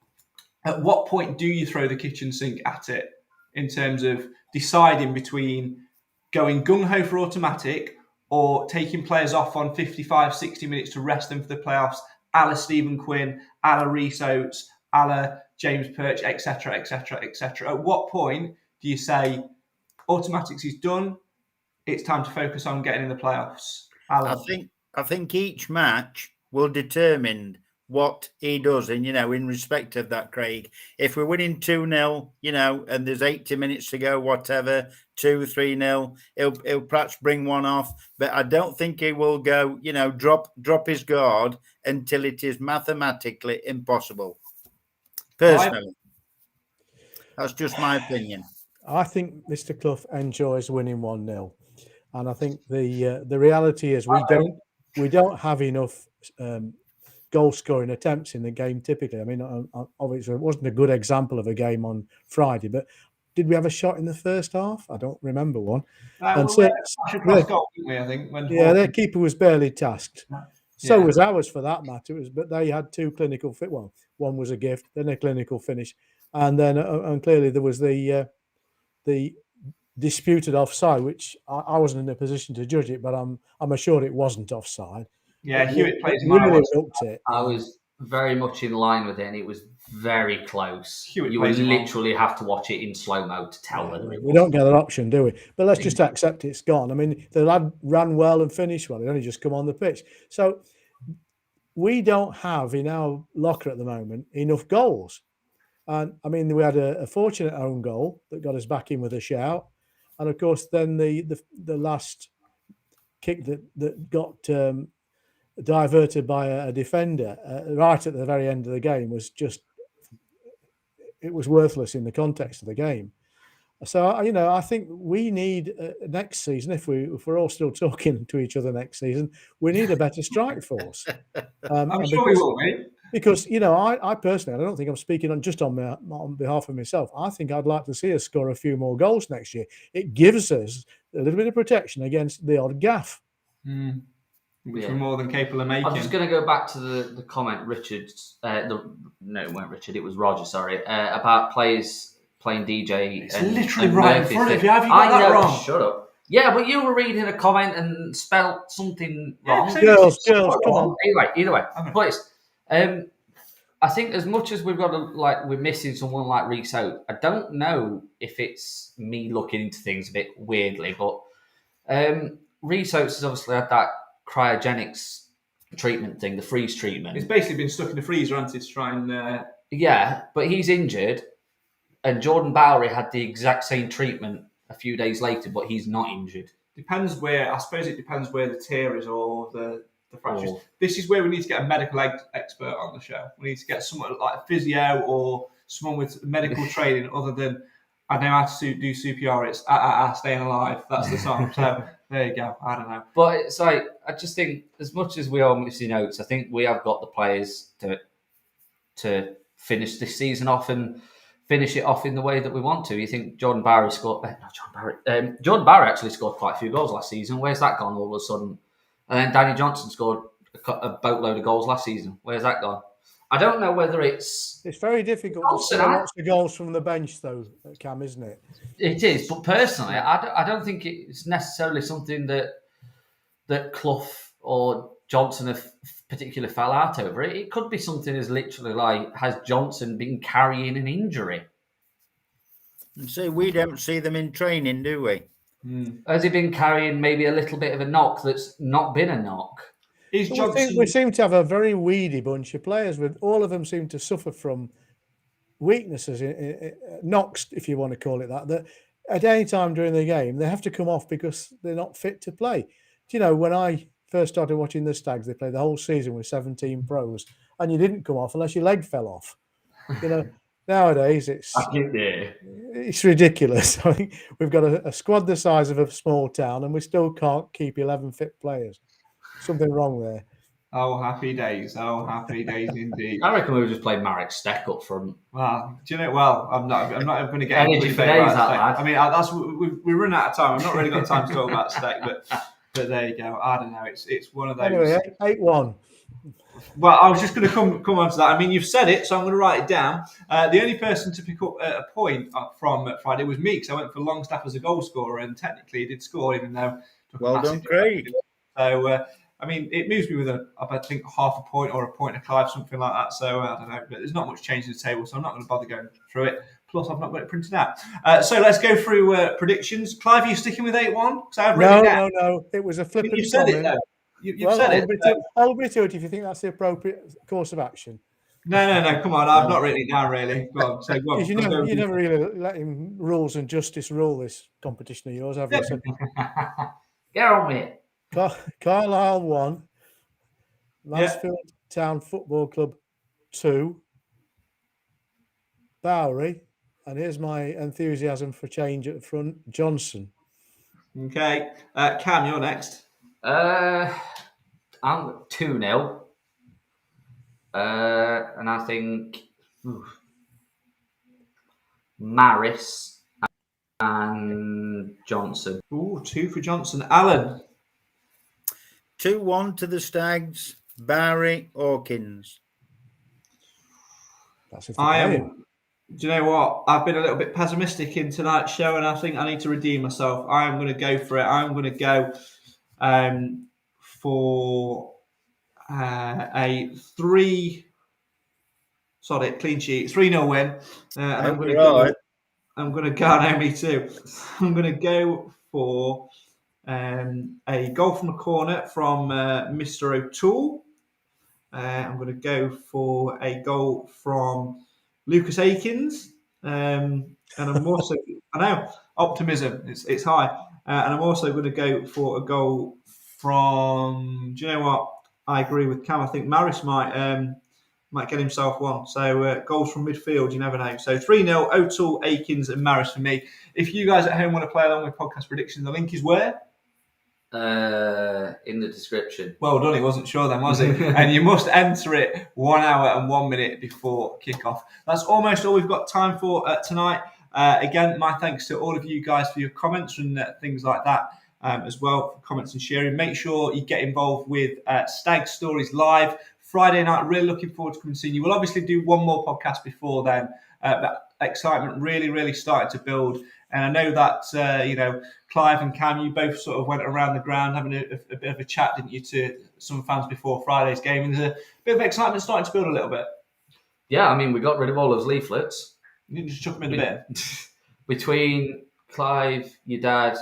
At what point do you throw the kitchen sink at it in terms of deciding between going gung-ho for automatic or taking players off on 55, 60 minutes to rest them for the playoffs, a la Stephen Quinn, a la Rhys Oates, a la James Perch, etc., etc., etc. At what point do you say, automatics is done, it's time to focus on getting in the playoffs? Alan? I think each match will determine what he does, and in respect of that, Craig, if we're winning 2-0, and there's 80 minutes to go, whatever, 2-3-0, he'll perhaps bring one off, but I don't think he will go, drop his guard until it is mathematically impossible. Personally, that's just my opinion. I think Mr. Clough enjoys winning 1-0, and I think the reality is we don't have enough goal scoring attempts in the game typically. I mean, obviously it wasn't a good example of a game on Friday, but did we have a shot in the first half? I don't remember one. I think. Their keeper was barely tasked. So was ours for that matter. But they had 2 clinical fit. Well, one was a gift, then a clinical finish, and then and clearly there was the disputed offside, which I wasn't in a position to judge it, but I'm assured it wasn't offside. Yeah, Hewitt plays really looked it. I was very much in line with it, and it was very close. Hewitt you would literally have to watch it in slow mo to tell whether it was. We don't get that option, do we? But let's just accept it's gone. I mean, the lad ran well and finished well. He only just come on the pitch. So we don't have in our locker at the moment enough goals. And I mean, we had a fortunate own goal that got us back in with a shout. And of course, then the last kick that got diverted by a defender right at the very end of the game was it was worthless in the context of the game. So, I think we need next season, if we're all still talking to each other next season, we need a better strike force. I'm sure we will, mate. Because, I personally, I don't think I'm speaking on behalf of myself. I think I'd like to see us score a few more goals next year. It gives us a little bit of protection against the odd gaff. Which we're more than capable of making. I'm just going to go back to the comment Richard, it weren't Richard, it was Roger, sorry, about players playing DJ. It's literally right in front of you. Have you got that wrong? Shut up. Yeah, but you were reading a comment and spelled something wrong. Girls, come on. Either way, please. I think as much as we're missing someone like Reece Oak, I don't know if it's me looking into things a bit weirdly, but Reece Oak has obviously had that cryogenics treatment thing, the freeze treatment. It's basically been stuck in the freezer, hasn't it, to try and... Yeah, but he's injured, and Jordan Bowery had the exact same treatment a few days later, but he's not injured. Depends where, I suppose it depends where the tear is or the fractures. Oh. This is where we need to get a medical expert on the show. We need to get someone like a physio or someone with medical training other than, I know how to do CPR, it's staying alive. That's the song. So there you go. I don't know. But it's like, I just think as much as we are missing Oates, I think we have got the players to finish this season off and finish it off in the way that we want to. You think Jordan Barry scored? Jordan Barry actually scored quite a few goals last season. Where's that gone all of a sudden? And then Danny Johnson scored a boatload of goals last season. Where's that gone? I don't know whether it's very difficult to score lots of goals from the bench, though, Cam, isn't it? It is, but personally, I don't think it's necessarily something that Clough or Johnson have particularly fell out over. It could be something as literally like, has Johnson been carrying an injury? See, we don't see them in training, do we? Has he been carrying maybe a little bit of a knock that's not been a knock? Is Johnson... We seem to have a very weedy bunch of players. With all of them seem to suffer from weaknesses, knocks, if you want to call it that. That at any time during the game they have to come off because they're not fit to play. Do you know, when I first started watching the Stags, they played the whole season with 17 pros, and you didn't come off unless your leg fell off. You know, nowadays it's ridiculous. I think we've got a squad the size of a small town, and we still can't keep 11 fit players. Something wrong there. Oh, happy days. Oh, happy days indeed. I reckon we would just play Marek Steck up front. Well, do you know? Well, I'm not going to get energy for days. I mean, we run out of time. I've not really got time to talk about Steck, but there you go. I don't know. It's one of those. Anyway, 8-1. Well, I was just going to come on to that. I mean, you've said it, so I'm going to write it down. The only person to pick up a point from Friday was me, because I went for Longstaff as a goal scorer, and technically he did score, even though. Well done, Craig. So. I mean, it moves me with I think half a point or a point of Clive, something like that. So I don't know, but there's not much change in the table, so I'm not going to bother going through it. Plus, I've not got it printed out. So let's go through predictions. Clive, are you sticking with 8-1? No. It was a flippant You've said it, though. You've said it. I'll be to it if you think that's the appropriate course of action. No. Come on, I've not written it down really. Go on. So go on. You never really let him rules and justice rule this competition of yours, have you? So, get on with it. Carlisle 1, Mansfield Town Football Club 2, Bowery, and here's my enthusiasm for change at the front, Johnson. Okay, Cam, you're next. I'm 2-0, and I think Maris and Johnson. Ooh, 2 for Johnson. Alan. 2-1 to the Stags. Barry Hawkins. I am. Do you know what? I've been a little bit pessimistic in tonight's show, and I think I need to redeem myself. I am going to go for it. I'm going to go for a clean sheet, 3-0 win. And I'm going to go. I'm going to go. No, me too. I'm going to go for a goal from a corner from Mr. O'Toole. I'm going to go for a goal from Lucas Akins. And I'm also, I know, optimism, it's high. And I'm also going to go for a goal from, do you know what? I agree with Cam. I think Maris might get himself one. So goals from midfield, you never know. So 3-0, O'Toole, Akins and Maris for me. If you guys at home want to play along with podcast predictions, the link is where? In the description. Well done, he wasn't sure then, was he? And you must enter it 1 hour and 1 minute before kickoff. That's almost all we've got time for tonight. Again, my thanks to all of you guys for your comments and things like that as well, for comments and sharing. Make sure you get involved with Stag Stories Live Friday night. Really looking forward to coming and seeing you. We'll obviously do one more podcast before then, but excitement really started to build. And I know that, Clive and Cam, you both sort of went around the ground having a bit of a chat, didn't you, to some fans before Friday's game. And there's a bit of excitement starting to build a little bit. Yeah, I mean, we got rid of all those leaflets. You didn't just chuck them in the bin. Between Clive, your dad,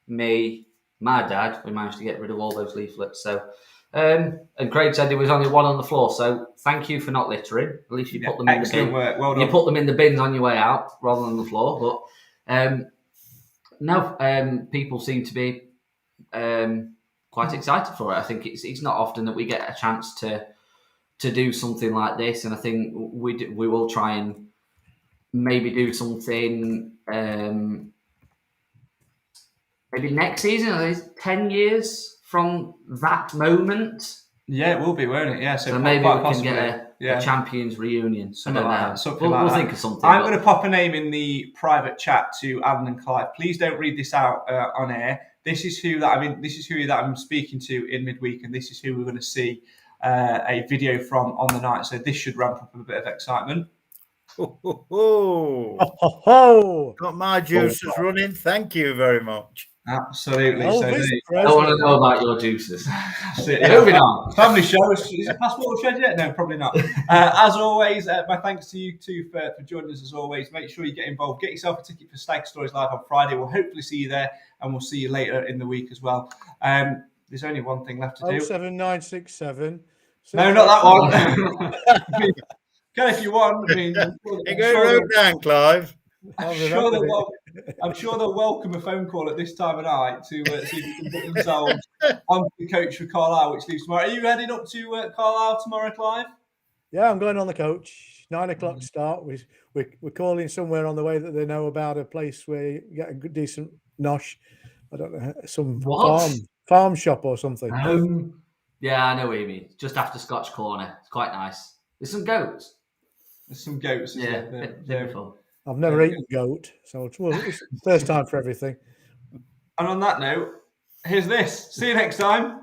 me, my dad, we managed to get rid of all those leaflets. So, and Craig said there was only one on the floor. So, thank you for not littering. At least you put them in the bin. Work. Well done. You put them in the bins on your way out rather than on the floor. But people seem to be quite excited for it. I think it's not often that we get a chance to do something like this, and I think we will try and maybe do something maybe next season. 10 years from that moment. Yeah, it will be, won't it? Yeah, so maybe we can get a champions reunion. Something like that. We'll think of something. I'm going to pop a name in the private chat to Alan and Clive. Please don't read this out on air. This is who that I'm speaking to in midweek, and this is who we're going to see a video from on the night. So this should ramp up a bit of excitement. Got my juices running. Thank you very much. Absolutely. I want to know about your juices. Moving on. Family show. Is it past watershed yet? No, probably not. As always, my thanks to you two for joining us as always. Make sure you get involved. Get yourself a ticket for Stag Stories Live on Friday. We'll hopefully see you there, and we'll see you later in the week as well. There's only one thing left to do. 07967. No, not that one. Can if you want. I mean, Go down, Clive. I'm sure they'll welcome a phone call at this time of night to see if they can put themselves onto the coach for Carlisle, which leaves tomorrow. Are you heading up to Carlisle tomorrow, Clive? Yeah, I'm going on the coach. 9 o'clock start. We're calling somewhere on the way that they know about a place where you get a good, decent nosh. I don't know, some farm shop or something. Yeah, I know what you mean. Just after Scotch Corner. It's quite nice. There's some goats. There's some goats. Yeah, they're fun. I've never eaten goat, so it's first time for everything. And on that note, here's this. See you next time.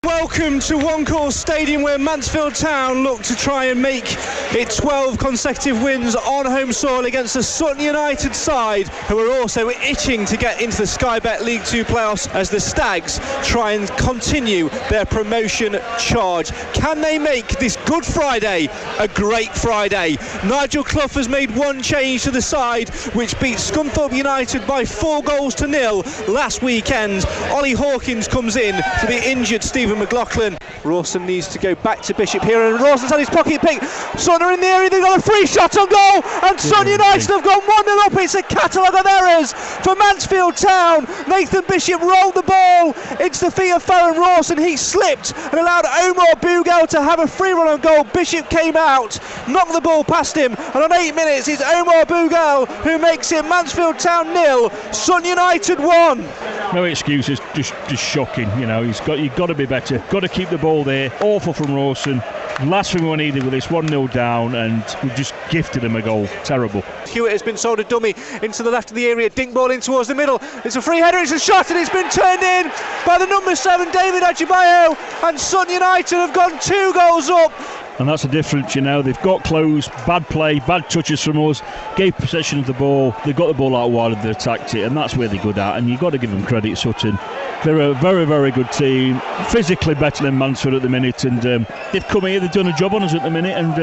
Welcome to One Call Stadium, where Mansfield Town look to try and make it 12 consecutive wins on home soil against the Sutton United side, who are also itching to get into the Sky Bet League 2 playoffs as the Stags try and continue their promotion charge. Can they make this Good Friday a great Friday? Nigel Clough has made one change to the side, which beat Scunthorpe United by 4-0 last weekend. Ollie Hawkins comes in for the injured Stephen McLaughlin. Rawson needs to go back to Bishop here, and Rawson's had his pocket pick. Sutton are in the area, they've got a free shot on goal, and Sutton United have gone 1-0 up. It's a catalogue of errors for Mansfield Town. Nathan Bishop rolled the ball into the feet of Farron Rawson. He slipped and allowed Omar Bugel to have a free run on goal. Bishop came out, knocked the ball past him, and on 8 minutes it's Omar Bugel who makes it Mansfield Town 0, Sutton United 1. No excuses, just shocking. You know, you've got to be better. Got to keep the ball there. Awful from Rawson. Last thing we needed with this 1-0 down, and we just gifted him a goal. Terrible. Hewitt has been sold a dummy into the left of the area. Dink ball in towards the middle. It's a free header. It's a shot, and it's been turned in by the number 7, David Ajibayo. And Sutton United have gone 2 goals up. And that's the difference, you know. They've got close, bad play, bad touches from us, gave possession of the ball. They got the ball out wide and they attacked it, and that's where they're good at. And you've got to give them credit, Sutton. They're a very, very good team, physically better than Mansfield at the minute. And they've come here, they've done a job on us at the minute, and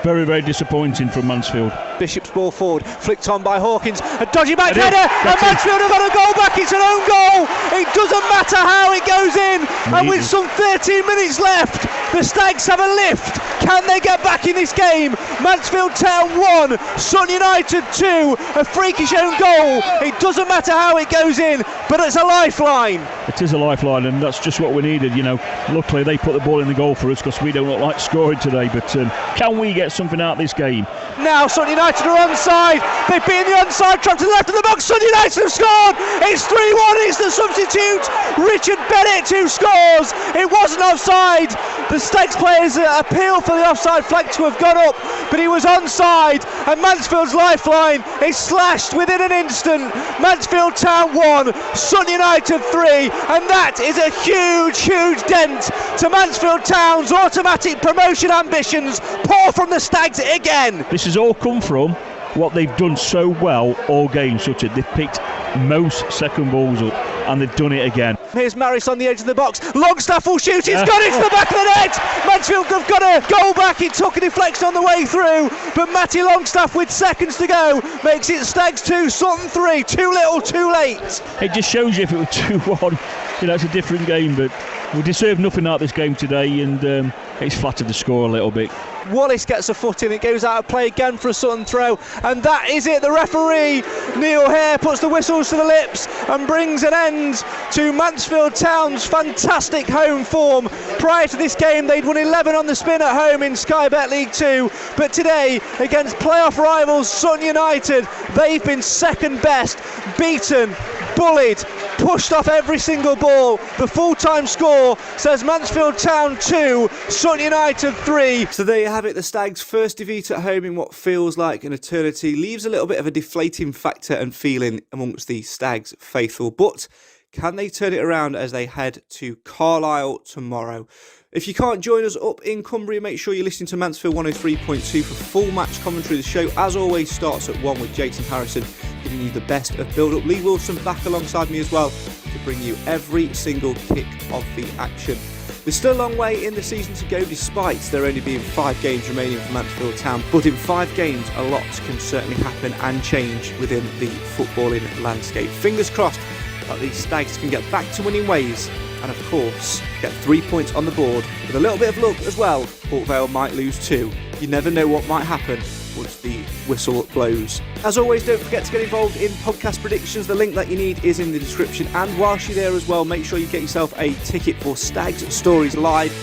very, very disappointing from Mansfield. Bishop's ball forward, flicked on by Hawkins, a dodgy back header, and Mansfield have got a goal back. It's an own goal. It doesn't matter how it goes in, and with some 13 minutes left, the Stags have a lift. Can they get back in this game? Mansfield Town 1, Sutton United 2, a freakish own goal. It doesn't matter how it goes in, but it's a lifeline. It is a lifeline, and that's just what we needed, you know. Luckily they put the ball in the goal for us, because we don't look like scoring today, but can we get something out of this game? Now Sutton United are onside. They've been the onside trap to the left of the box. Sutton United have scored. It's 3-1. It's the substitute Richard Bennett who scores. It wasn't offside. The Stags players appeal for the offside flag to have gone up, but he was onside, and Mansfield's lifeline is slashed within an instant. Mansfield Town 1, Sutton United 3, and that is a huge, huge dent to Mansfield Town's automatic promotion ambitions. Poor from the Stags again. This has all come from what they've done so well all game, Sutton. They've picked most second balls up, and they've done it again. Here's Maris on the edge of the box. Longstaff will shoot. He's got it to the back of the net. Mansfield have got a goal back. It took a deflection on the way through, but Matty Longstaff with seconds to go makes it Stags 2, Sutton 3. Too little, too late. It just shows you if it were 2-1, it's a different game, but we deserve nothing out of this game today, and it's flattered the score a little bit. Wallace gets a foot in, it goes out of play again for a Sutton throw, and that is it. The referee, Neil Hare, puts the whistles to the lips and brings an end to Mansfield Town's fantastic home form. Prior to this game, they'd won 11 on the spin at home in Sky Bet League 2, but today, against playoff rivals Sutton United, they've been second best, beaten, bullied, pushed off every single ball. The full-time score says Mansfield Town 2, Sutton United 3. So there you have it, the Stags' first defeat at home in what feels like an eternity leaves a little bit of a deflating factor and feeling amongst the Stags faithful, but can they turn it around as they head to Carlisle tomorrow? If you can't join us up in Cumbria, make sure you're listening to Mansfield 103.2 for full match commentary. The show, as always, starts at 1 with Jason Harrison giving you the best of build-up. Lee Wilson back alongside me as well to bring you every single kick of the action. There's still a long way in the season to go, despite there only being 5 games remaining for Mansfield Town. But in 5 games, a lot can certainly happen and change within the footballing landscape. Fingers crossed that these Stags can get back to winning ways and, of course, get 3 points on the board. With a little bit of luck as well, Port Vale might lose 2. You never know what might happen once the whistle blows. As always, don't forget to get involved in podcast predictions. The link that you need is in the description. And whilst you're there as well, make sure you get yourself a ticket for Stags Stories Live.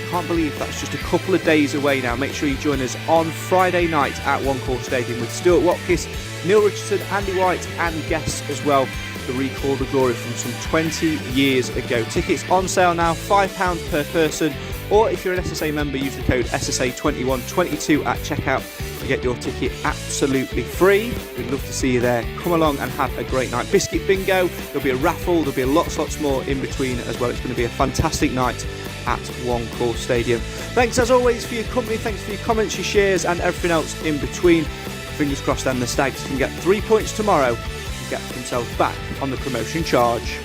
Can't believe that's just a couple of days away now. Make sure you join us on Friday night at One Call Stadium with Stuart Watkins, Neil Richardson, Andy White and guests as well to recall the glory from some 20 years ago. Tickets on sale now, £5 per person, or if you're an SSA member, use the code SSA2122 at checkout to get your ticket absolutely free. We'd love to see you there. Come along and have a great night. Biscuit bingo, there'll be a raffle, there'll be lots more in between as well. It's going to be a fantastic night at One Call Stadium. Thanks as always for your company, thanks for your comments, your shares and everything else in between. Fingers crossed then the Stags can get 3 points tomorrow and get themselves back on the promotion charge.